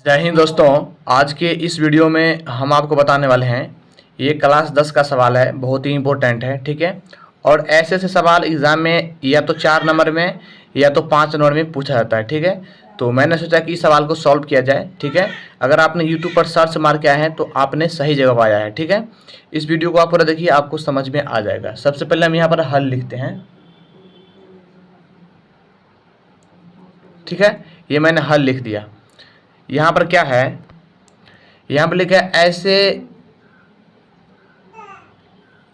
जय हिंद दोस्तों। आज के इस वीडियो में हम आपको बताने वाले हैं, ये क्लास 10 का सवाल है, बहुत ही इम्पोर्टेंट है। ठीक है, और ऐसे ऐसे सवाल एग्ज़ाम में या तो 4 नंबर में या तो 5 नंबर में पूछा जाता है। ठीक है, तो मैंने सोचा कि इस सवाल को सॉल्व किया जाए। ठीक है, अगर आपने यूट्यूब पर सर्च मार के आए हैं तो आपने सही जगह पर आया है। ठीक है, इस वीडियो को आप पूरा देखिए, आपको समझ में आ जाएगा। सबसे पहले हम यहाँ पर हल लिखते हैं। ठीक है, ये मैंने हल लिख दिया। यहाँ पर क्या है, यहाँ पर लिखा है ऐसे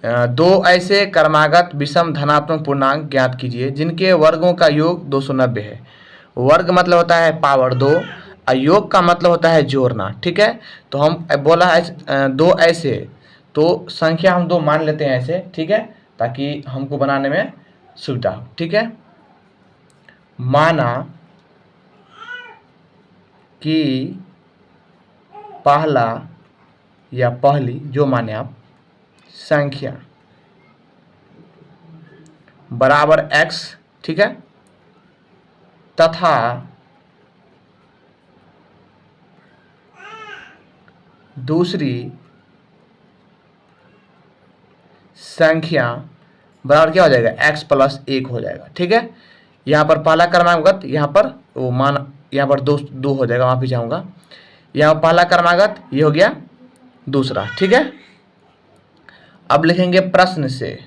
दो ऐसे क्रमागत विषम धनात्मक पूर्णांक ज्ञात कीजिए जिनके वर्गों का योग 290 है। वर्ग मतलब होता है पावर 2 और योग का मतलब होता है जोड़ना। ठीक है, तो हम बोला है दो ऐसे, तो संख्या हम दो मान लेते हैं ऐसे। ठीक है, ताकि हमको बनाने में सुविधा हो। ठीक है, माना कि पहला या पहली, जो माने आप, संख्या बराबर x। ठीक है, तथा दूसरी संख्या बराबर क्या हो जाएगा, x प्लस 1 हो जाएगा। ठीक है, यहाँ पर पहला क्रमागत, यहाँ पर वो मान, यहाँ पर दो हो जाएगा, वहाँ भी जाऊँगा। यहाँ पहला क्रमागत, ये हो गया दूसरा। ठीक है, अब लिखेंगे प्रश्न से।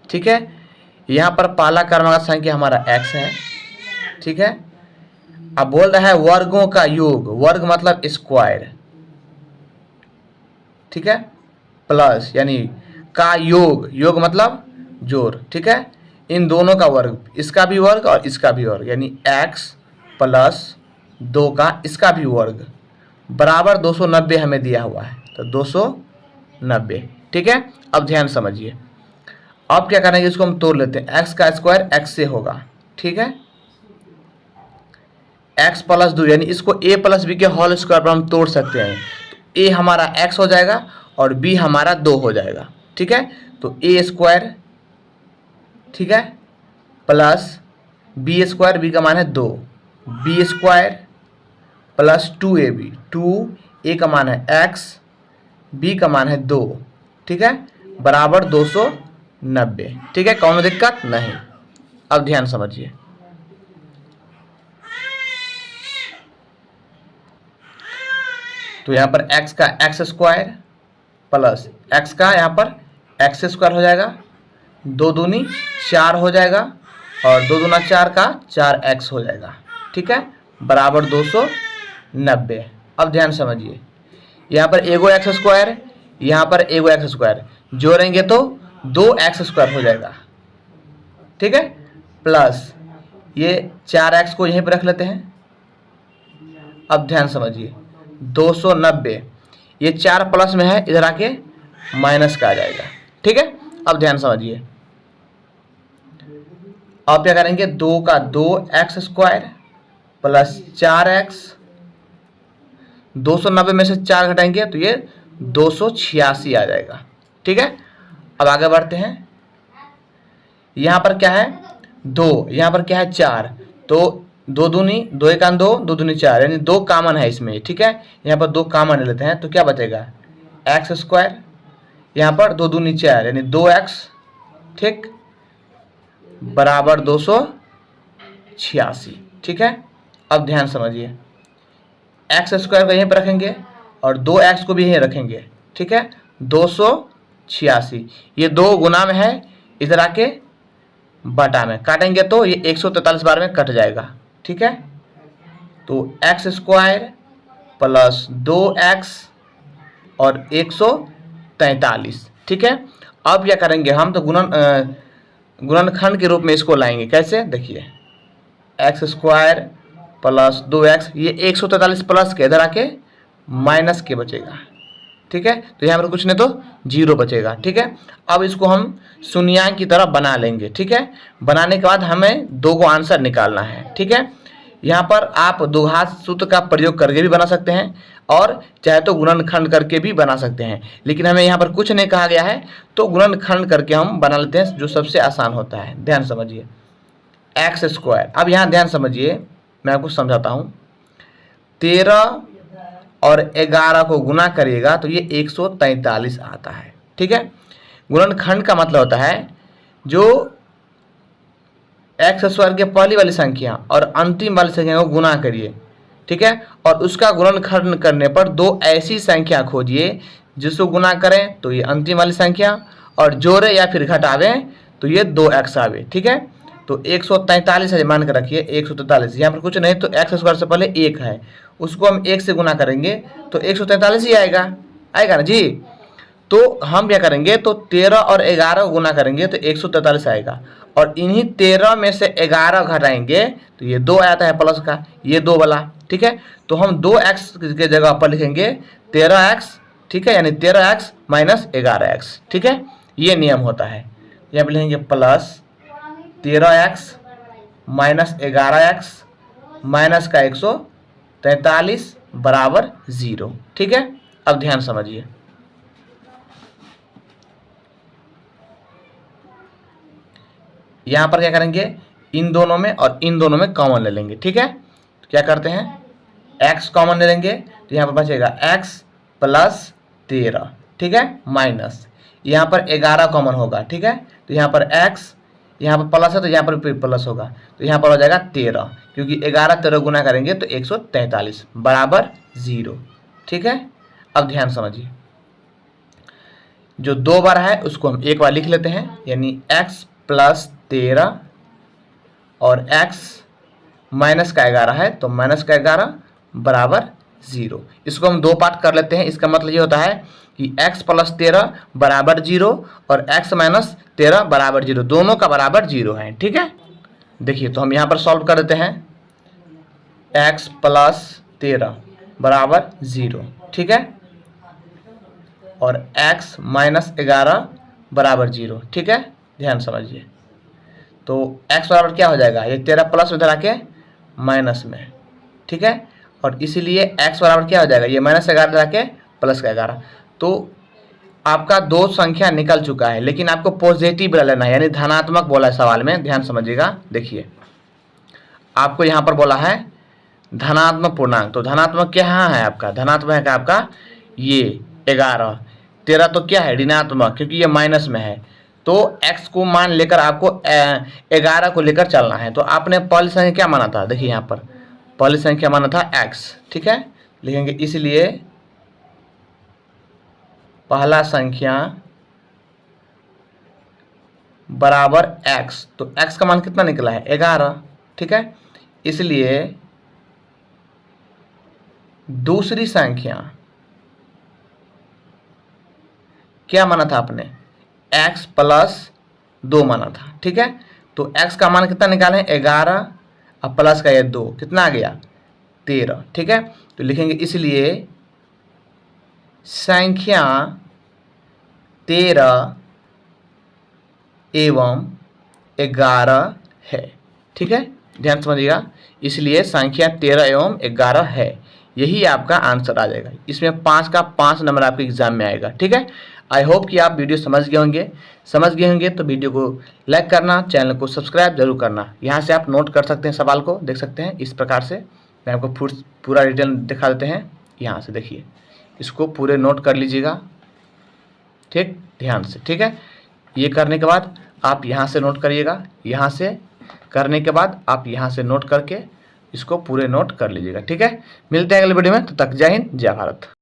ठीक है, यहाँ पर पहला क्रमागत संख्या हमारा x है। ठीक है, अब बोल रहा है वर्गों का योग, वर्ग मतलब स्क्वायर। ठीक है, प्लस यानी का योग, योग मतलब जोड़। ठीक है, इन दोनों का वर्ग, इसका भी वर्ग और इसका भी वर्ग, यानी x प्लस 2 का इसका भी वर्ग बराबर 290 हमें दिया हुआ है, तो 290। ठीक है, अब ध्यान समझिए। अब क्या करेंगे, इसको हम तोड़ लेते हैं। x का स्क्वायर x से होगा। ठीक है, x प्लस 2 यानी इसको a प्लस बी के होल स्क्वायर पर हम तोड़ सकते हैं। तो a हमारा x हो जाएगा और b हमारा 2 हो जाएगा। ठीक है, तो a स्क्वायर, ठीक है, प्लस बी स्क्वायर, बी का मान है 2, B square plus 2ab, 2a का मान है x, b का मान है 2। ठीक है, बराबर 290। ठीक है, कौन दिक्कत नहीं। अब ध्यान समझिए, तो यहाँ पर x का x स्क्वायर प्लस x का यहाँ पर x स्क्वायर हो जाएगा, 2 दूनी 4 हो जाएगा और 2 दूना 4 का 4x हो जाएगा। ठीक है, बराबर 290। अब ध्यान समझिए, यहाँ पर एगो x स्क्वायर, यहाँ पर एगो x स्क्वायर जोड़ेंगे तो 2x स्क्वायर हो जाएगा। ठीक है, प्लस ये 4x को यहीं पर रख लेते हैं। अब ध्यान समझिए, 290, ये 4 प्लस में है, इधर आके माइनस का आ जाएगा। ठीक है, अब ध्यान समझिए, अब क्या करेंगे, 2 का 2x स्क्वायर प्लस 4x, 290 में से 4 घटाएंगे तो ये 286 आ जाएगा। ठीक है, अब आगे बढ़ते हैं। यहाँ पर क्या है 2, यहाँ पर क्या है 4, तो 2 दूनी 2 एक 2, 2 दूनी 4, यानी 2 कॉमन है इसमें। ठीक है, यहाँ पर 2 कॉमन लेते हैं तो क्या बचेगा, x स्क्वायर, यहाँ पर 2 दूनी 4 यानी 2x, ठीक, बराबर 286। ठीक है, अब ध्यान समझिए, x स्क्वायर को यहीं पर रखेंगे और 2x को भी यहीं रखेंगे। ठीक है, 286, ये 2 गुना में है, इधर आके बटा में काटेंगे तो ये 143 बार में कट जाएगा। ठीक है, तो x स्क्वायर प्लस 2x और 143। ठीक है, अब क्या करेंगे हम, तो गुणनखंड के रूप में इसको लाएंगे। कैसे, देखिए, x स्क्वायर प्लस 2x, ये 143 प्लस के इधर आके माइनस के बचेगा। ठीक है, तो यहाँ पर कुछ नहीं तो 0 बचेगा। ठीक है, अब इसको हम शून्यांक की तरह बना लेंगे। ठीक है, बनाने के बाद हमें 2 को आंसर निकालना है। ठीक है, यहाँ पर आप द्विघात सूत्र का प्रयोग करके भी बना सकते हैं और चाहे तो गुणनखंड करके भी बना सकते हैं, लेकिन हमें यहाँ पर कुछ नहीं कहा गया है तो गुणनखंड करके हम बना लेते हैं, जो सबसे आसान होता है। ध्यान समझिए, एक्स स्क्वायर। अब यहाँ ध्यान समझिए, मैं आपको समझाता हूँ। 13 और 11 को गुना करिएगा तो ये 143 आता है। ठीक है, गुणनखंड का मतलब होता है जो एक्स स्क्वायर के पहली वाली संख्या और अंतिम वाली संख्या को गुना करिए, ठीक है, और उसका गुणनखंड करने पर दो ऐसी संख्या खोजिए जिसको गुना करें तो ये अंतिम वाली संख्या, और जोड़े या फिर घटावे तो ये 2x आवे। ठीक है, तो 143 है, मान कर रखिए 143। यहाँ पर कुछ नहीं तो एक्स स्क्वायर से पहले 1 है, उसको हम 1 से गुना करेंगे तो 143 ही आएगा ना जी। तो हम क्या करेंगे, तो 13 और 11 को गुना करेंगे तो 143 आएगा, और इन्हीं 13 में से 11 घटाएंगे तो ये 2 आता है प्लस का, ये 2 वाला। ठीक है, तो हम 2x के जगह पर लिखेंगे 13x। ठीक है, यानी 13x माइनस 11x। ठीक है, ये नियम होता है। यहाँ पर लिखेंगे plus 13x minus 11x minus का 143 बराबर 0। ठीक है, अब ध्यान समझिए। यहां पर क्या करेंगे, इन दोनों में और इन दोनों में कॉमन ले लेंगे। ठीक है, तो क्या करते हैं, x कॉमन ले लेंगे तो यहाँ पर बचेगा x प्लस 13। ठीक है, माइनस यहाँ पर 11 कॉमन होगा। ठीक है, तो यहाँ पर x, यहाँ पर प्लस है तो यहाँ पर भी प्लस होगा, तो यहाँ पर हो जाएगा 13, क्योंकि 11 13 गुना करेंगे तो 143 बराबर 0। ठीक है, अब ध्यान समझिए, जो 2 बार है उसको हम एक बार लिख लेते हैं, यानी x प्लस 13 और x माइनस का 11 है तो माइनस का 11 बराबर 0। इसको हम 2 पार्ट कर लेते हैं। इसका मतलब ये होता है कि x प्लस 13 बराबर 0 और x माइनस 13 बराबर 0, दोनों का बराबर 0 है। ठीक है, देखिए तो हम यहाँ पर सॉल्व कर देते हैं, x प्लस 13 बराबर 0। ठीक है, और x माइनस 11 बराबर 0। ठीक है, ध्यान समझिए, तो x बराबर क्या हो जाएगा, ये 13 प्लस में धरा के माइनस में। ठीक है, और इसीलिए x बराबर क्या हो जाएगा, ये माइनस 11 धरा के प्लस का 11। तो आपका 2 संख्या निकल चुका है, लेकिन आपको पॉजिटिव लेना है, यानी धनात्मक बोला है सवाल में। ध्यान समझिएगा, देखिए आपको यहाँ पर बोला है धनात्मक पूर्णांक, तो धनात्मक क्या है आपका, धनात्मक है आपका ये 11। 13 तो क्या है, ऋणात्मक, क्योंकि ये माइनस में है, तो x को मान लेकर आपको 11 को लेकर चलना है। तो आपने पहली संख्या क्या माना था, देखिए यहाँ पर पहली संख्या माना था x। ठीक है, लिखेंगे इसलिए पहला संख्या बराबर x, तो x का मान कितना निकला है, 11। ठीक है, इसलिए दूसरी संख्या क्या माना था आपने, x प्लस 2 माना था। ठीक है, तो x का मान कितना निकालें, 11, अब प्लस का ये 2, कितना आ गया, 13। ठीक है, तो लिखेंगे इसलिए संख्या 13 एवं 11 है। ठीक है, ध्यान समझिएगा, इसलिए संख्या 13 एवं 11 है, यही आपका आंसर आ जाएगा। इसमें 5 का 5 नंबर आपके एग्जाम में आएगा। ठीक है, आई होप कि आप वीडियो समझ गए होंगे तो वीडियो को लाइक करना, चैनल को सब्सक्राइब जरूर करना। यहाँ से आप नोट कर सकते हैं, सवाल को देख सकते हैं। इस प्रकार से मैं आपको पूरा डिटेल दिखा देते हैं। यहाँ से देखिए, इसको पूरे नोट कर लीजिएगा, ठीक, ध्यान से। ठीक है, ये करने के बाद आप यहाँ से नोट करिएगा, यहाँ से करने के बाद आप यहाँ से नोट करके इसको पूरे नोट कर लीजिएगा। ठीक है, मिलते हैं अगले वीडियो में, तब तक जय हिंद, जय भारत।